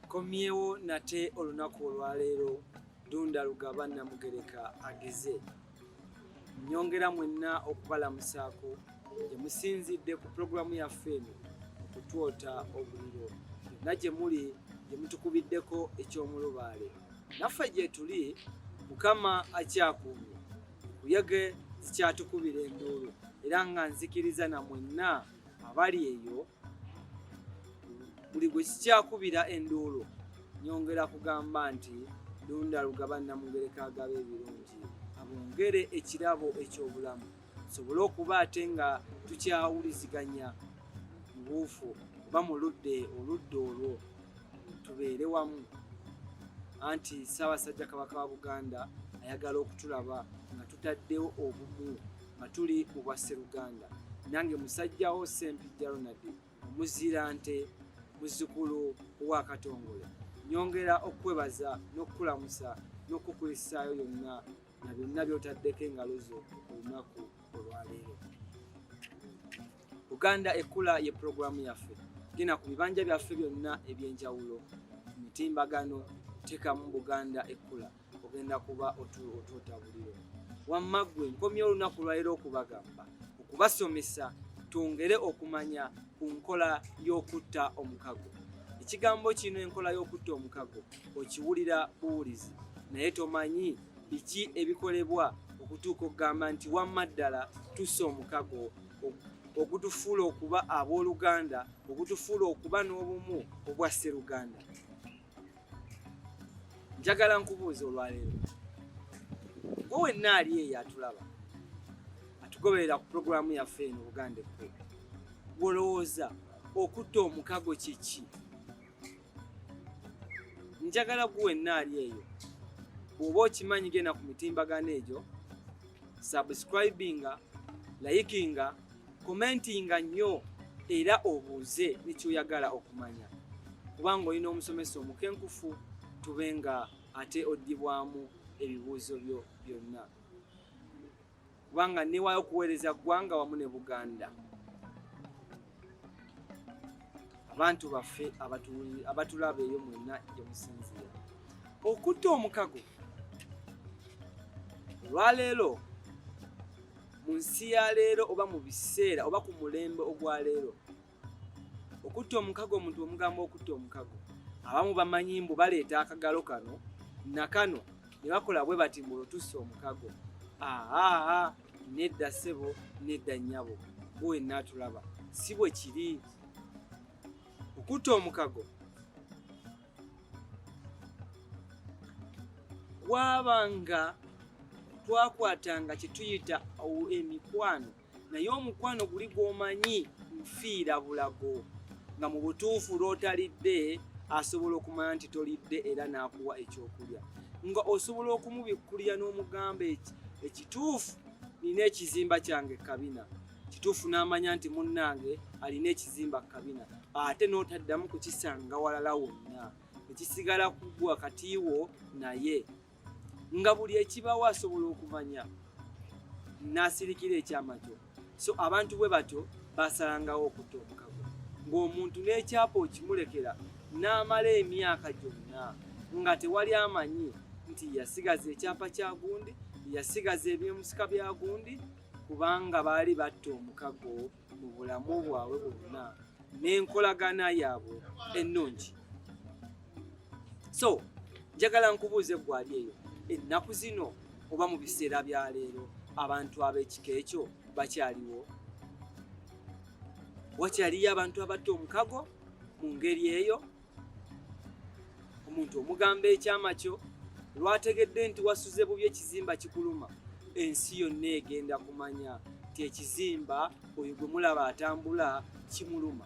Komyewo nate olunaku olwaleero Dunda Lugaba Namugereka ageze. Nyongera mwenna okubalamusaako gye musinzidde ku programu yaffe eno okutwota obuliro. Najje muli gye mutukubiddeko eky'omulubaale. Naffe gye tuli Mukama akyakuumye. Kuyege zikyatukubira enduulu era nga nzikiriza na mwenna abali eyo buli gwe kikyakubira enduulu. Nyongera kugamba nti Dunda Lugaba Namugereka agabe ebirungi abongere ekirabo eky'obulamu sobole okuba ate nga tukyawuliziganya mu buufu oba mu oludda olwo tubeere wamu. Anti Ssaabasajja Kabaka wa Buganda ayagala okutulaba nga tutaddewo obumu nga tuli mu bwa Sseruganda. Nange musajjawo Ssempijja Ronald omuzira nte muzzukulu wa Katongole. Nyongera okwebaza n'okukulamusa n'okukulisaayo yonna na byonna by'otaddeko engalo zo olunaku olwaleero. Buganda Ekkula ye programu yaffe. Genda ku bibanja byaffe byonna eby'enjawulo. Emitimbagano teekamu Buganda Ekkula ogenda kuba otuuta buliro. Wamma ggwe nkomye olunaku lwaleero okubagamba okubasomesa twongere okumanya ku nkola y'okutta omukago. Ekigambo kino enkola y'okutta omukago okiwulira buwulizi naye tomanyi biki ebikolebwa okutuuka okugamba nti wamma ddala tussa omukago ogutufuula okuba abooluganda, ogutufuula okuba n'obumu obwa Sseruganda. Njagala nkubuuza olwaleero gwe wenna ali eyo atulaba atugoberera ku programu yaffe eno Buganda Ekkula, olowooza okutta omukago kiki? Njagala gwe wenna ali eyo bw'oba okimanyi genda ku mitimbagano egyo subscribinga, likinga, commentinga nnyo era obuuze n'ekyoyagala okumanya kubanga olina omusomesa omukenkufu tube nga ate oddibwamu ebibuuzo byo byonna kubanga newaayo okuweereza ggwanga wamu ne Buganda. Abantu baffe abatulaba eyo mwenna gye musinzira okutta omukago olwaleero mu nsi ya leero oba mu biseera oba ku mulembe ogwaleero. Okutta omukago omuntu omugamba okutta omukago abamu bamanyi mbu baleeta akagalo kano nakano ne bakola bwe bati mbu tussa omukago. Nedda ssebo nedda nnyabo gwe wenna atulaba si bwe kiri. Okutta omukago wabanga twakwatanga kye tuyita emikwano naye omukwano guli gw'omanyi nfiira bulago nga mu butuufu lw'otalidde asobola okumanya nti tolidde era n'akuwa ekyokulya nga osobola okumubikkulira n'omugamba ekituufu nina ekizimba kyange kabina, kituufu n'amanya nti munnange alina ekizimba kabina ate n'otaddamu kukisanga walala wonna ekisigala kuggwa katiiwo naye nga buli ekibawo asobola okumanya n'asirikira ekyama kyo. So abantu bwe batyo basalangawo okutta omukago ng'omuntu n'ekyapa okimulekera n'amala emyaka gyonna nga tewali amanyi nti yasigaza ekyapa kya gundi, yasigaza ebyemusika bya gundi kubanga baali batta omukago mu bulamu bwabwe bwonna n'enkolagana yaabwe ennungi. So njagala nkubuuze gwali eyo ennaku zino oba mu biseera bya leero abantu ab'ekika ekyo bakyaliwo? Wakyaliyo abantu abatta omukago mu ngeri eyo? Omuntu omugamba ekyama kyo lwategedde nti wasuze bubi ekizimba kikuluma ensi yonna egenda kumanya nti ekizimba oyo gwe mulaba atambula kimuluma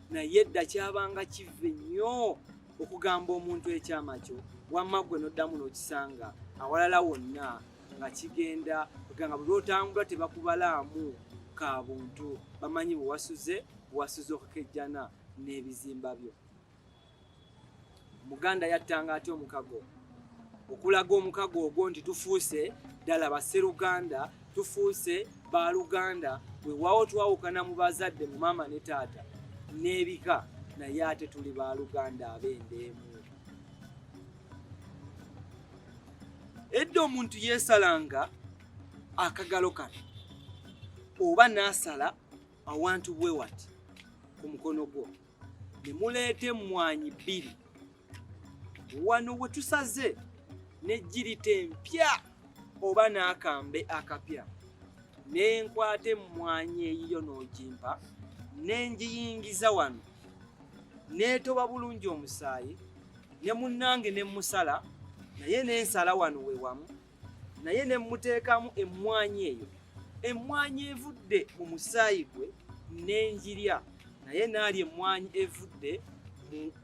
naye edda kyabanga kive nnyo okugamba omuntu ekyama kyo wamma ggwe n'oddamu n'okisanga awalala wonna nga kigenda nga buli otambula tebakubalaamu ka buntu bamanyi bwewasuze okukejjana n'ebizimba byo. Muganda yattanga ate omukago okulaga omukago ogwo nti tufuuse ddala Basseruganda, tufuuse Baaluganda weewaawo twawukana mu bazadde mu maama ne taata n'ebika naye ate tuli Baaluganda ab'endeemu. edda omuntu yeesalanga akagalo kano oba n'asala awantu bwe wati ku mukono gwo ne muleeta emmwanyi bbiri wano we tusaze n'ejjirita empya oba n'akambe akapya n'enkwata emmwanyi eyiyo n'ogimpa n'engiyingiza wano n'etoba bulungi omusaayi ne munnange ne musala naye n'ensala wano we wamu naye ne muteekamu emmwanyi eyo emmwanyi evudde mu musaayi gwe n'enjirya naye n'alya emmwanyi evudde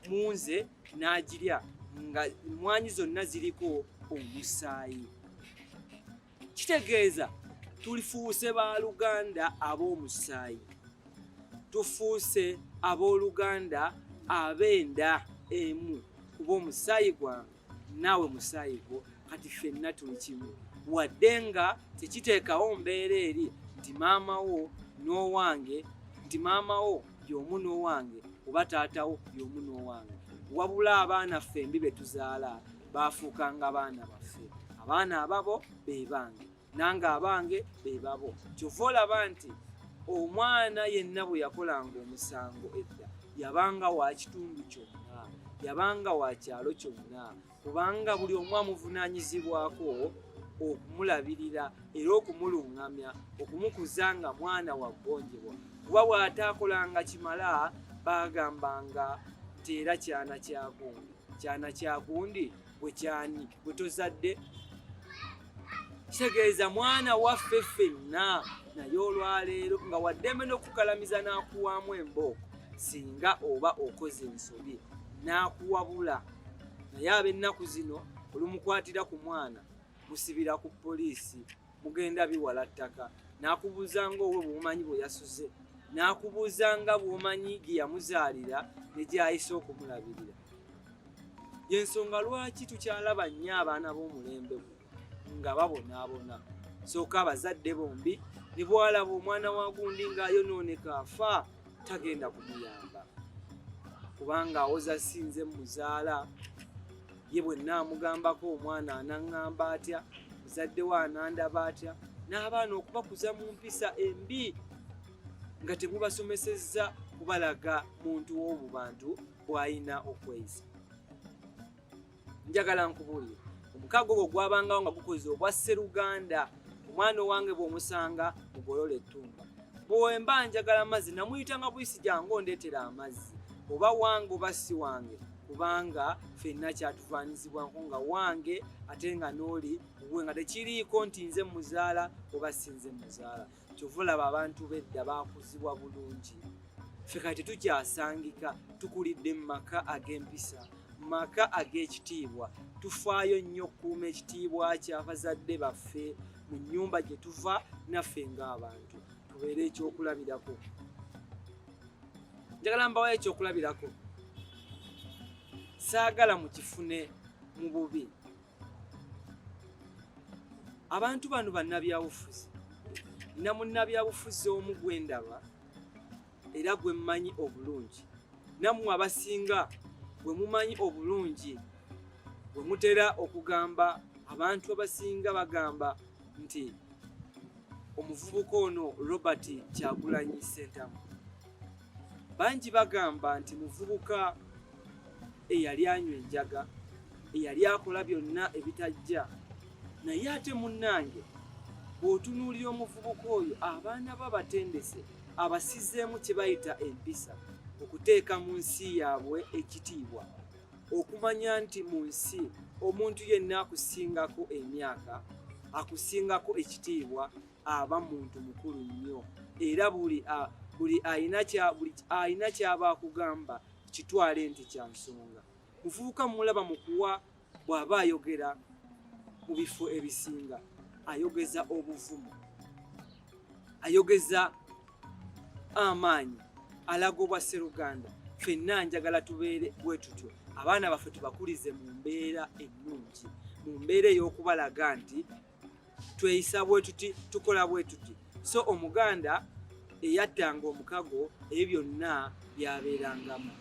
mu nze n'agirya nga emmwanyi zonna ziriko omusaayi. Kitegeeza tulifuuse baaluganda ab'omusaayi, tufuuse abooluganda ab'enda emu kuba omusaayi gwange naawe musaayi gwo kati ffenna tuli kimu, wadde nga tekiteekawo mbeera eri nti maama wo n'owange nti maama wo y'omu n'owange oba taatawo y'omu n'owange, wabula abaana ffembi be tuzaala baafuukanga baana baffe, abaana ababo be bange nange abange be babo. Kyova olaba nti omwana yenna bwe yakolanga omusango edda yabanga wa kitundu kyonna, yabanga wa kyalo kyonna, kubanga buli omu amuvunaanyizibwako okumulabirira era okumuluŋŋamya, okumukuza nga mwana wa ggonjebwa, kuba bw'ataakolanga kimala baagambanga nti era kyana kyagundi, kyana kyagundi bwe kyani bwe tozadde. Kitegeeza mwana waffe ffenna naye olwaleero nga waddembe n'okukalamiza n'akuwaamu embooko singa oba okoze ensobi n'akuwabula, naye ab'ennaku zino olumukwatira ku mwana musibira ku poliisi, mugenda biwala ttaka, n'akubuuzanga owe bw'omanyi bwe yasuze, n'akubuuzanga bw'omanyi gye yamuzaalira ne gy'ayise okumulabirira. Y'ensonga lwaki tukyalaba nnyo abaana b'omulembe nga babonaabona. Sooka abazadde bombi ne bwalaba omwana wa gundi ng'ayonooneka afa tagenda kumuyamba, kubanga awoza sinze muzaala, ye bwe nnaamugambako omwana anaŋŋamba atya, muzadde we anandaba atya, n'abaana okubakuza mu mpisa embi nga temubasomesezza kubalaga muntu w'obubantu bw'ayina okweyisa. Njagala nkubuulire, omukago gwo gwabangawo nga gukoze obwa sseruganda, omwana owange bw'omusanga mugolole ettumba. Bw'emba njagala amazzi namuyitanga buyisi jangu ondeetera amazzi, oba wange oba si wange, kubanga ffenna kyatufaanizibwako nga wange ate nga n'oli wuwe, nga tekiriiko nti nze muzaala oba si nze muzaala. Kyova olaba abantu b'edda baakuzibwa bulungi, ffe kati tetukyasangika, tukulidde mu maka ag'empisa, mu maka ag'ekitiibwa. Tufaayo nnyo okukuuma ekitiibwa ky'abazadde baffe mu nnyumba gye tuva, naffe ng'abantu tubeere ekyokulabirako. Njagala mbawo ekyokulabirako, saagala mukifune mu bubi. Abantu bano bannabyabufuzi, nina munnabyabufuzi omu gwe ndaba era gwe mmanyi obulungi, nammwe abasinga bwe mumanyi obulungi, bwe mutera okugamba, abantu abasinga bagamba nti omuvubuka ono Robert Kyagulanyi Ssentamu, bangi bagamba nti muvubuka eyali anywa enjaga, eyali akola byonna ebitajja. Naye ate munnange bw'otunuulira omuvubuka oyo, abaana babatendese abasizeemu kye bayita empisa, okuteeka mu nsi yaabwe ekitiibwa, okumanya nti mu nsi omuntu yenna akusingako emyaka, akusingako ekitiibwa, aba muntu mukulu nnyo, era buli ayina ky'aba akugamba kitwale nti kya nsonga. Muvubuka mulaba mukuwa bw'aba ayogera mu bifo ebisinga, ayogeza obuvumu, ayogeza amaanyi, alaga obwa sseruganda. Ffenna njagala tubeere bwe tutyo, abaana baffe tubakulize mu mbeera ennungi, mu mbeera ey'okubalaga nti tweyisa bwe tuti, tukola bwe tuti. So Omuganda eyattanga omukago ebyo byonna byabeerangamu.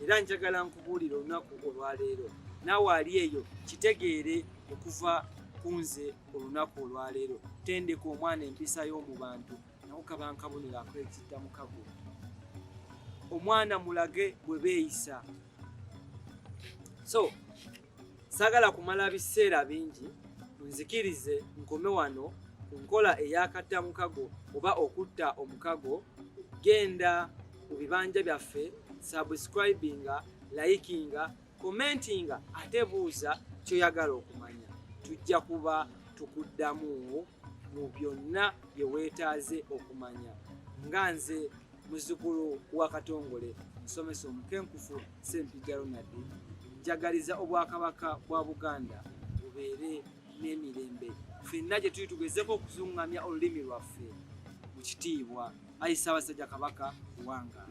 Era njagala nkubuulira olunaku olwaleero, naawe ali eyo kitegeere okuva kunze olunaku olwaleero. Tendeka omwana empisa y'omu bantu nawo kabankabonero akwekidda mukago. Omwana mulage bwe beeyisa. So saagala kumala biseera bingi, nzikirize nkome wano ku nkola ey'akatta mukago oba okutta omukago. Genda mu bibanja byaffe, subscribinga, likinga, commentinga, ate buuza kyoyagala okumanya. Tujja kuba tukuddamu mu byonna bye weetaaze okumanya. Nga nze muzzukulu wa Katongole, musomesa omukenkufu Ssempijja Ronald, njagaliza obwakabaka bwa Buganda bubeere n'emirembe. Ffenna gye tuli tugezeko okuzuŋŋamya olulimi lwaffe mu kitiibwa. Ayi Ssaabasajja Kabaka Wanga.